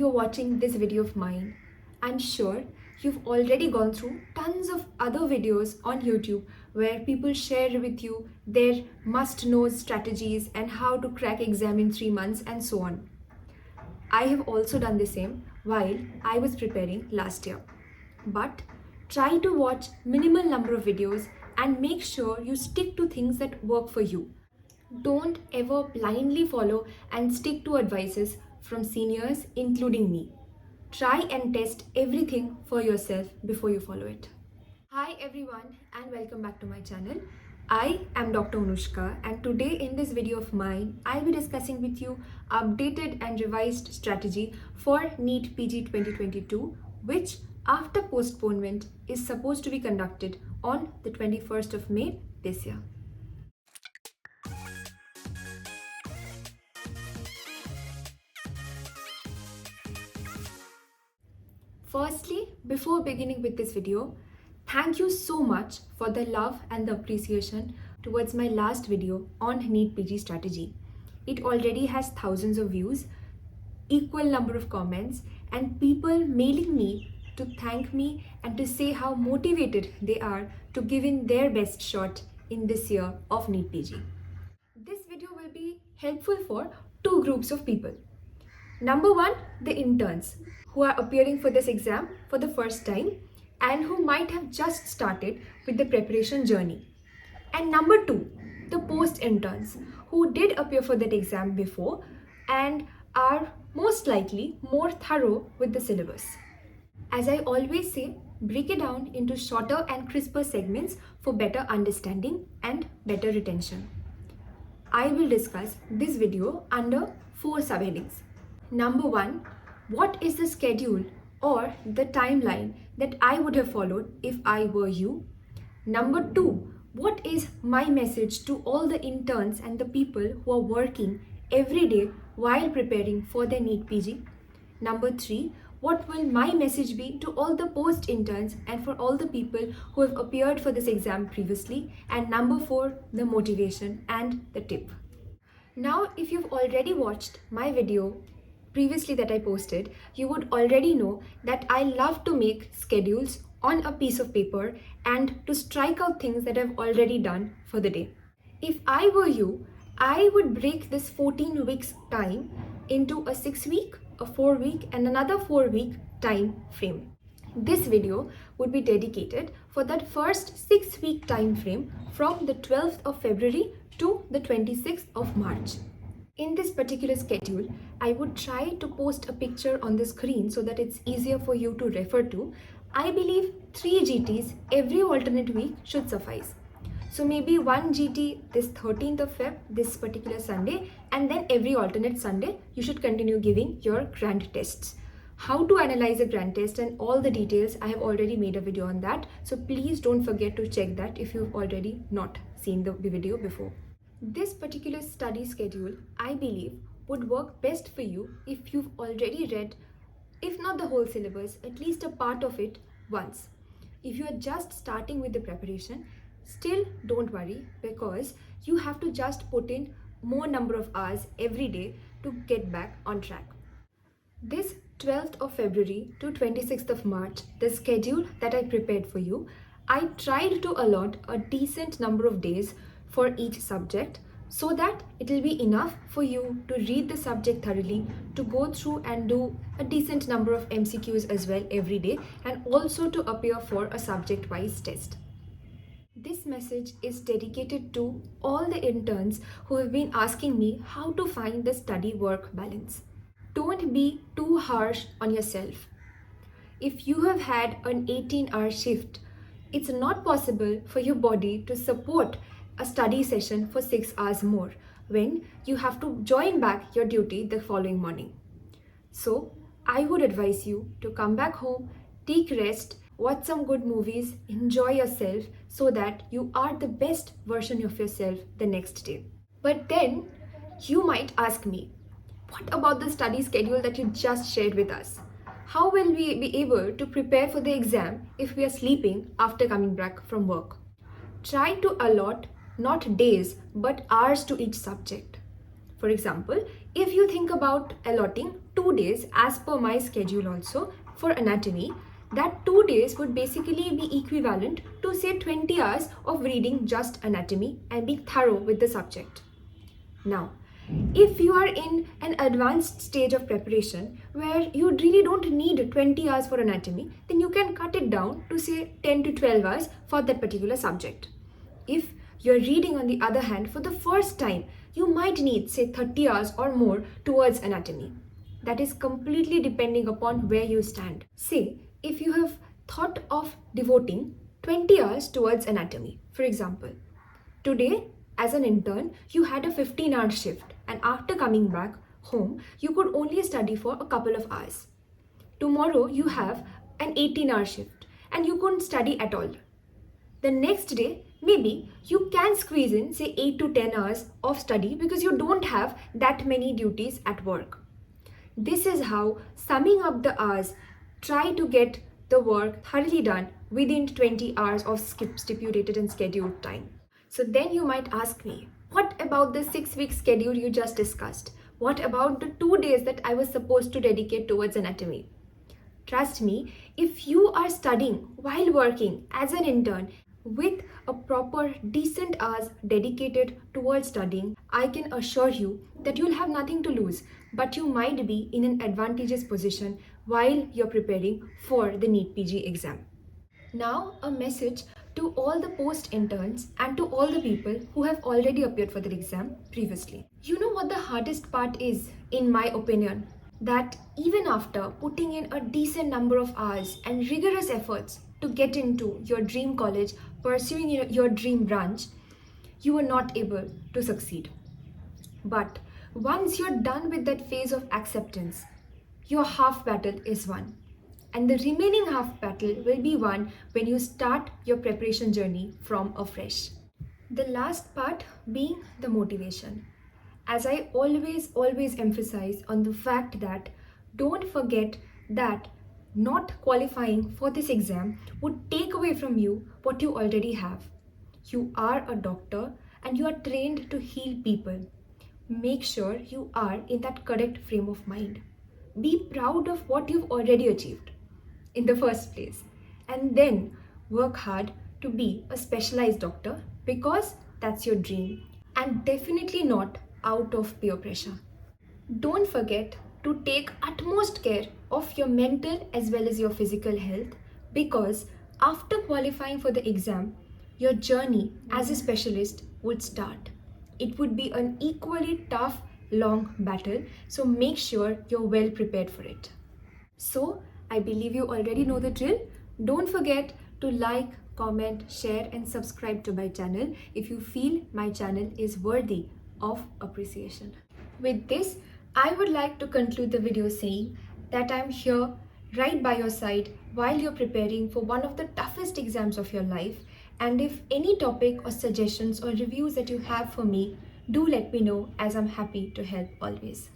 you're watching this video of mine, I'm sure you've already gone through tons of other videos on YouTube where people share with you their must-know strategies and how to crack exam in 3 months and so on. I have also done the same while I was preparing last year. But try to watch minimal number of videos and make sure you stick to things that work for you. Don't ever blindly follow and stick to advices from seniors, including me. Try and test everything for yourself before you follow it. Hi everyone and welcome back to my channel. I am Dr. Anushka and today in this video of mine, I'll be discussing with you updated and revised strategy for NEETPG 2022, which after postponement is supposed to be conducted on the 21st of May this year. Firstly, before beginning with this video, thank you so much for the love and the appreciation towards my last video on NEETPG strategy. It already has thousands of views, equal number of comments, and people mailing me to thank me and to say how motivated they are to give in their best shot in this year of NEETPG. This video will be helpful for two groups of people. Number one, the interns who are appearing for this exam for the first time and who might have just started with the preparation journey. And number two, the post-interns who did appear for that exam before and are most likely more thorough with the syllabus. As I always say, break it down into shorter and crisper segments for better understanding and better retention. I will discuss this video under 4 subheadings. Number 1, what is the schedule or the timeline that I would have followed if I were you? Number 2, what is my message to all the interns and the people who are working every day while preparing for their NEETPG? Number 3, what will my message be to all the post-interns and for all the people who have appeared for this exam previously? And number 4, the motivation and the tip. Now, if you've already watched my video previously that I posted, you would already know that I love to make schedules on a piece of paper and to strike out things that I've already done for the day. If I were you, I would break this 14 weeks time into a 6-week, a 4-week and another 4-week time frame. This video would be dedicated for that first 6-week time frame from the 12th of February to the 26th of March. In this particular schedule, I would try to post a picture on the screen so that it's easier for you to refer to. I believe 3 GTs every alternate week should suffice. So maybe 1 GT this 13th of Feb, this particular Sunday, and then every alternate Sunday, you should continue giving your grand tests. How to analyze a grand test and all the details, I have already made a video on that. So please don't forget to check that if you've already not seen the video before. This particular study schedule, I believe, would work best for you if you've already read, if not the whole syllabus, at least a part of it once. If you are just starting with the preparation, still don't worry because you have to just put in more number of hours every day to get back on track. This 12th of February to 26th of March, the schedule that I prepared for you, I tried to allot a decent number of days for each subject so that it will be enough for you to read the subject thoroughly, to go through and do a decent number of MCQs as well every day, and also to appear for a subject-wise test. This message is dedicated to all the interns who have been asking me how to find the study-work balance. Don't be too harsh on yourself. If you have had an 18-hour shift, it's not possible for your body to support a study session for 6 hours more when you have to join back your duty the following morning. So I would advise you to come back home, take rest, watch some good movies, enjoy yourself so that you are the best version of yourself the next day. But then you might ask me, what about the study schedule that you just shared with us? How will we be able to prepare for the exam if we are sleeping after coming back from work? Try to allot not days but hours to each subject. For example, if you think about allotting 2 days as per my schedule also for anatomy, that 2 days would basically be equivalent to say 20 hours of reading just anatomy and being thorough with the subject. Now, if you are in an advanced stage of preparation where you really don't need 20 hours for anatomy, then you can cut it down to say 10 to 12 hours for that particular subject. If you're reading, on the other hand, for the first time, you might need say 30 hours or more towards anatomy. That is completely depending upon where you stand. Say, if you have thought of devoting 20 hours towards anatomy, for example, today, as an intern, you had a 15-hour shift, and after coming back home, you could only study for a couple of hours. Tomorrow, you have an 18-hour shift, and you couldn't study at all. The next day, maybe you can squeeze in, say, 8 to 10 hours of study because you don't have that many duties at work. This is how, summing up the hours, try to get the work thoroughly done within 20 hours of stipulated and scheduled time. So then you might ask me, what about the 6-week schedule you just discussed? What about the 2 days that I was supposed to dedicate towards anatomy? Trust me, if you are studying while working as an intern with a proper decent hours dedicated towards studying, I can assure you that you'll have nothing to lose, but you might be in an advantageous position while you're preparing for the NEETPG exam. Now, a message to all the post-interns and to all the people who have already appeared for the exam previously. You know what the hardest part is, in my opinion? That even after putting in a decent number of hours and rigorous efforts to get into your dream college, pursuing your dream branch, you were not able to succeed. But once you're done with that phase of acceptance, your half battle is won. And the remaining half battle will be won when you start your preparation journey from afresh. The last part being the motivation. As I always emphasize on the fact that don't forget that not qualifying for this exam would take away from you what you already have. You are a doctor and you are trained to heal people. Make sure you are in that correct frame of mind. Be proud of what you've already achieved in the first place, and then work hard to be a specialized doctor because that's your dream, and definitely not out of peer pressure. Don't forget to take utmost care of your mental as well as your physical health, because after qualifying for the exam, your journey as a specialist would start. It would be an equally tough, long battle, so make sure you're well prepared for it. So, I believe you already know the drill. Don't forget to like, comment, share and subscribe to my channel if you feel my channel is worthy of appreciation. With this, I would like to conclude the video saying that I'm here right by your side while you're preparing for one of the toughest exams of your life. And if any topic or suggestions or reviews that you have for me, do let me know, as I'm happy to help always.